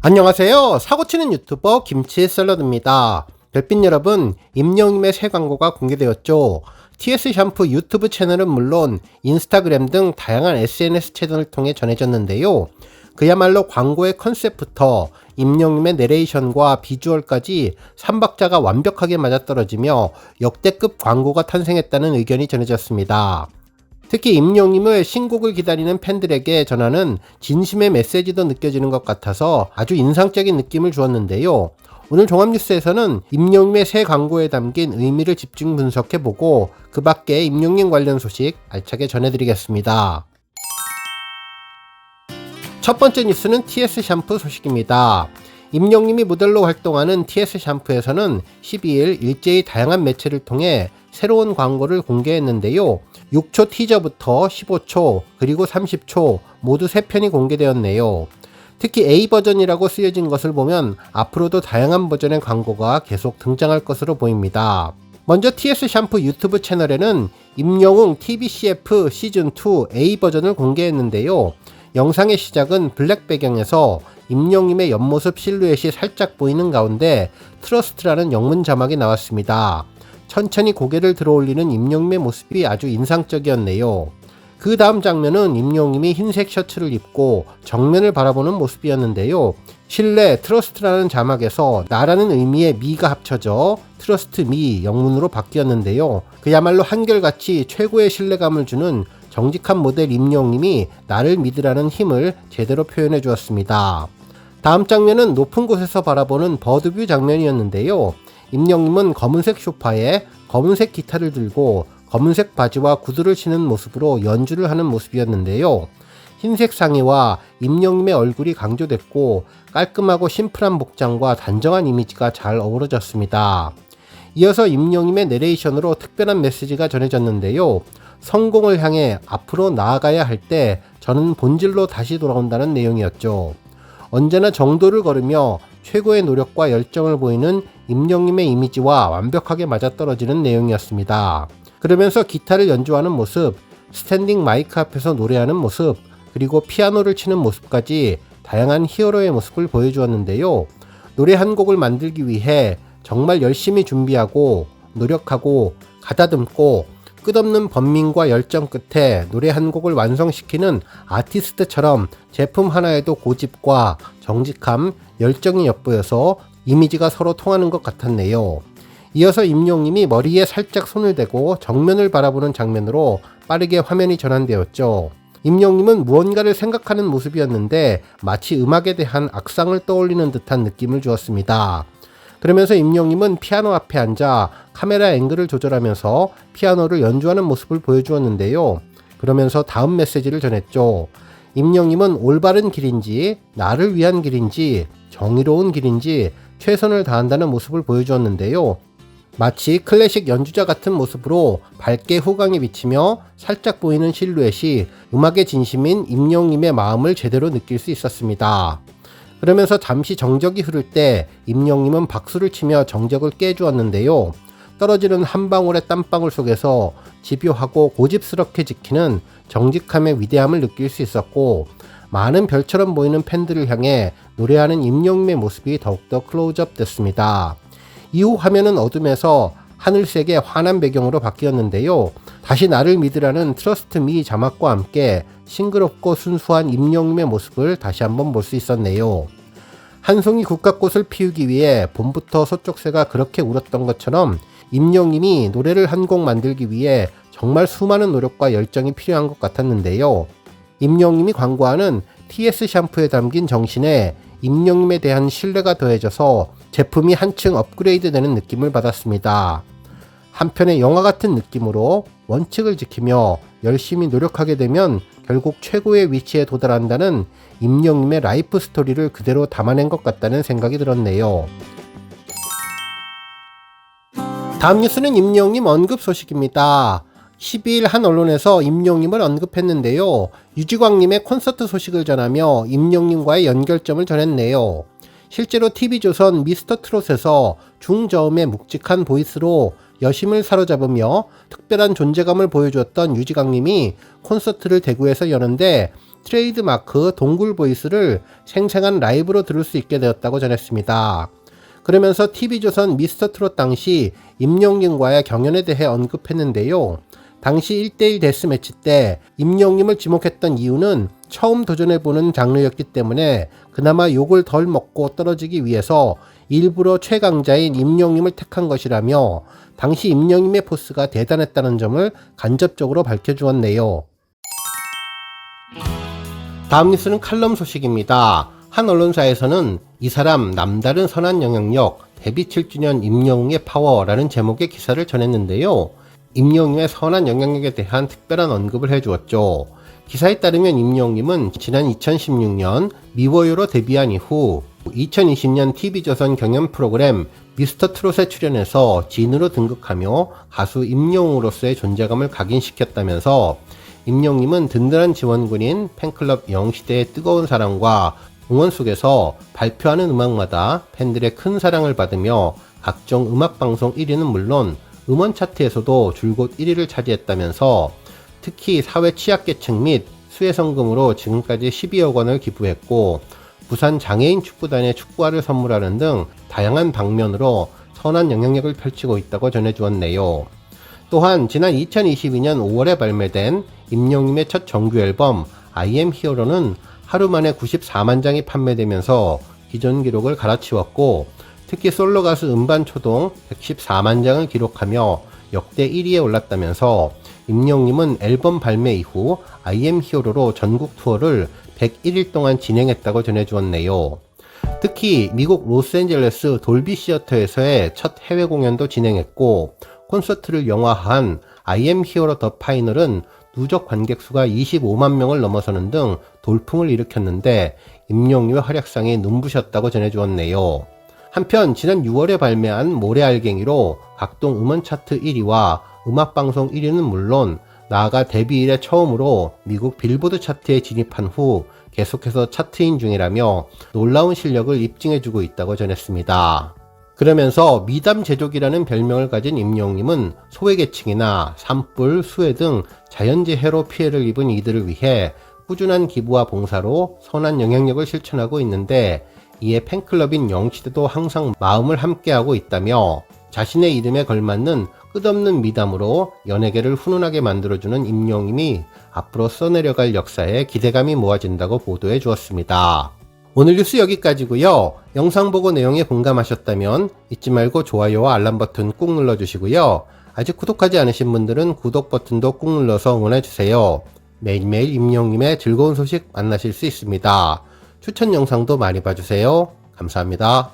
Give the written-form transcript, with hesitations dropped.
안녕하세요. 사고치는 유튜버 김치샐러드입니다. 별빛 여러분, 임영임의 새 광고가 공개되었죠. TS 샴푸 유튜브 채널은 물론 인스타그램 등 다양한 SNS 채널을 통해 전해졌는데요. 그야말로 광고의 컨셉부터 임영임의 내레이션과 비주얼까지 3박자가 완벽하게 맞아떨어지며 역대급 광고가 탄생했다는 의견이 전해졌습니다. 특히 임영임을 신곡을 기다리는 팬들에게 전하는 진심의 메시지도 느껴지는 것 같아서 아주 인상적인 느낌을 주었는데요. 오늘 종합뉴스에서는 임영임의 새 광고에 담긴 의미를 집중 분석해보고 그 밖에 임영임 관련 소식 알차게 전해드리겠습니다. 첫 번째 뉴스는 TS 샴푸 소식입니다. 임영임이 모델로 활동하는 TS 샴푸에서는 12일 일제히 다양한 매체를 통해 새로운 광고를 공개했는데요. 6초 티저부터 15초 그리고 30초 모두 3편이 공개되었네요. 특히 A버전이라고 쓰여진 것을 보면 앞으로도 다양한 버전의 광고가 계속 등장할 것으로 보입니다. 먼저 TS 샴푸 유튜브 채널에는 임영웅 TBCF 시즌2 A버전을 공개했는데요. 영상의 시작은 블랙 배경에서 임영임의 옆모습 실루엣이 살짝 보이는 가운데 트러스트라는 영문 자막이 나왔습니다. 천천히 고개를 들어올리는 임영임의 모습이 아주 인상적이었네요. 그 다음 장면은 임영임이 흰색 셔츠를 입고 정면을 바라보는 모습이었는데요. 실내 트러스트라는 자막에서 나라는 의미의 미가 합쳐져 트러스트 미 영문으로 바뀌었는데요. 그야말로 한결같이 최고의 신뢰감을 주는 정직한 모델 임영임이 나를 믿으라는 힘을 제대로 표현해 주었습니다. 다음 장면은 높은 곳에서 바라보는 버드뷰 장면이었는데요. 임영임은 검은색 소파에 검은색 기타를 들고 검은색 바지와 구두를 신은 모습으로 연주를 하는 모습이었는데요. 흰색 상의와 임영임의 얼굴이 강조됐고 깔끔하고 심플한 복장과 단정한 이미지가 잘 어우러졌습니다. 이어서 임영임의 내레이션으로 특별한 메시지가 전해졌는데요. 성공을 향해 앞으로 나아가야 할 때 저는 본질로 다시 돌아온다는 내용이었죠. 언제나 정도를 걸으며 최고의 노력과 열정을 보이는 임영임의 이미지와 완벽하게 맞아떨어지는 내용이었습니다. 그러면서 기타를 연주하는 모습, 스탠딩 마이크 앞에서 노래하는 모습, 그리고 피아노를 치는 모습까지 다양한 히어로의 모습을 보여주었는데요. 노래 한 곡을 만들기 위해 정말 열심히 준비하고 노력하고 가다듬고 끝없는 번민과 열정 끝에 노래 한 곡을 완성시키는 아티스트처럼 제품 하나에도 고집과 정직함, 열정이 엿보여서 이미지가 서로 통하는 것 같았네요. 이어서 임영임이 머리에 살짝 손을 대고 정면을 바라보는 장면으로 빠르게 화면이 전환되었죠. 임영임은 무언가를 생각하는 모습이었는데 마치 음악에 대한 악상을 떠올리는 듯한 느낌을 주었습니다. 그러면서 임영임은 피아노 앞에 앉아 카메라 앵글을 조절하면서 피아노를 연주하는 모습을 보여주었는데요. 그러면서 다음 메시지를 전했죠. 임영임은 올바른 길인지, 나를 위한 길인지, 정의로운 길인지 최선을 다한다는 모습을 보여주었는데요. 마치 클래식 연주자 같은 모습으로 밝게 후광이 비치며 살짝 보이는 실루엣이 음악의 진심인 임영임의 마음을 제대로 느낄 수 있었습니다. 그러면서 잠시 정적이 흐를 때 임영임은 박수를 치며 정적을 깨주었는데요. 떨어지는 한 방울의 땀방울 속에서 집요하고 고집스럽게 지키는 정직함의 위대함을 느낄 수 있었고 많은 별처럼 보이는 팬들을 향해 노래하는 임영임의 모습이 더욱더 클로즈업 됐습니다. 이후 화면은 어둠에서 하늘색의 환한 배경으로 바뀌었는데요. 다시 나를 믿으라는 트러스트 미 자막과 함께 싱그럽고 순수한 임영임의 모습을 다시 한번 볼 수 있었네요. 한 송이 국화꽃을 피우기 위해 봄부터 서쪽새가 그렇게 울었던 것처럼 임영임이 노래를 한 곡 만들기 위해 정말 수많은 노력과 열정이 필요한 것 같았는데요. 임영임이 광고하는 TS 샴푸에 담긴 정신에 임영임에 대한 신뢰가 더해져서 제품이 한층 업그레이드되는 느낌을 받았습니다. 한편의 영화 같은 느낌으로 원칙을 지키며 열심히 노력하게 되면 결국 최고의 위치에 도달한다는 임영임의 라이프 스토리를 그대로 담아낸 것 같다는 생각이 들었네요. 다음 뉴스는 임영임 언급 소식입니다. 12일 한 언론에서 임영임을 언급했는데요. 유지광님의 콘서트 소식을 전하며 임영임과의 연결점을 전했네요. 실제로 TV조선 미스터 트롯에서 중저음의 묵직한 보이스로 여심을 사로잡으며 특별한 존재감을 보여주었던 유지강님이 콘서트를 대구에서 여는데 트레이드마크 동굴 보이스를 생생한 라이브로 들을 수 있게 되었다고 전했습니다. 그러면서 TV조선 미스터트롯 당시 임영님과의 경연에 대해 언급했는데요. 당시 1대1 데스매치 때 임영님을 지목했던 이유는 처음 도전해보는 장르였기 때문에 그나마 욕을 덜 먹고 떨어지기 위해서 일부러 최강자인 임영님을 택한 것이라며 당시 임영님의 포스가 대단했다는 점을 간접적으로 밝혀주었네요. 다음 뉴스는 칼럼 소식입니다. 한 언론사에서는 이 사람 남다른 선한 영향력 데뷔 7주년 임영웅의 파워라는 제목의 기사를 전했는데요. 임영웅의 선한 영향력에 대한 특별한 언급을 해주었죠. 기사에 따르면 임영웅님은 지난 2016년 미워요로 데뷔한 이후 2020년 TV조선 경연 프로그램 미스터트롯에 출연해서 진으로 등극하며 가수 임영웅으로서의 존재감을 각인시켰다면서 임영웅님은 든든한 지원군인 팬클럽 영시대의 뜨거운 사랑과 응원 속에서 발표하는 음악마다 팬들의 큰 사랑을 받으며 각종 음악방송 1위는 물론 음원 차트에서도 줄곧 1위를 차지했다면서 특히 사회 취약계층 및 수혜성금으로 지금까지 12억 원을 기부했고 부산 장애인 축구단에 축구화를 선물하는 등 다양한 방면으로 선한 영향력을 펼치고 있다고 전해주었네요. 또한 지난 2022년 5월에 발매된 임영웅의 첫 정규 앨범 I am hero는 하루 만에 94만 장이 판매되면서 기존 기록을 갈아치웠고 특히 솔로 가수 음반 초동 114만 장을 기록하며 역대 1위에 올랐다면서 임영웅님은 앨범 발매 이후 I am hero로 전국 투어를 101일 동안 진행했다고 전해주었네요. 특히 미국 로스앤젤레스 돌비 시어터에서의 첫 해외 공연도 진행했고 콘서트를 영화화한 I am hero 더 파이널은 누적 관객 수가 25만 명을 넘어서는 등 돌풍을 일으켰는데 임영웅의 활약상에 눈부셨다고 전해주었네요. 한편 지난 6월에 발매한 모래알갱이로 각동 음원 차트 1위와 음악방송 1위는 물론 나아가 데뷔 이래 처음으로 미국 빌보드 차트에 진입한 후 계속해서 차트인 중이라며 놀라운 실력을 입증해주고 있다고 전했습니다. 그러면서 미담 제조기라는 별명을 가진 임영웅님은 소외계층이나 산불, 수해 등 자연재해로 피해를 입은 이들을 위해 꾸준한 기부와 봉사로 선한 영향력을 실천하고 있는데 이에 팬클럽인 영시대도 항상 마음을 함께하고 있다며 자신의 이름에 걸맞는 끝없는 미담으로 연예계를 훈훈하게 만들어주는 임영웅님이 앞으로 써내려갈 역사에 기대감이 모아진다고 보도해 주었습니다. 오늘 뉴스 여기까지고요. 영상 보고 내용에 공감하셨다면 잊지 말고 좋아요와 알람 버튼 꾹 눌러주시고요. 아직 구독하지 않으신 분들은 구독 버튼도 꾹 눌러서 응원해주세요. 매일매일 임영웅님의 즐거운 소식 만나실 수 있습니다. 추천 영상도 많이 봐주세요. 감사합니다.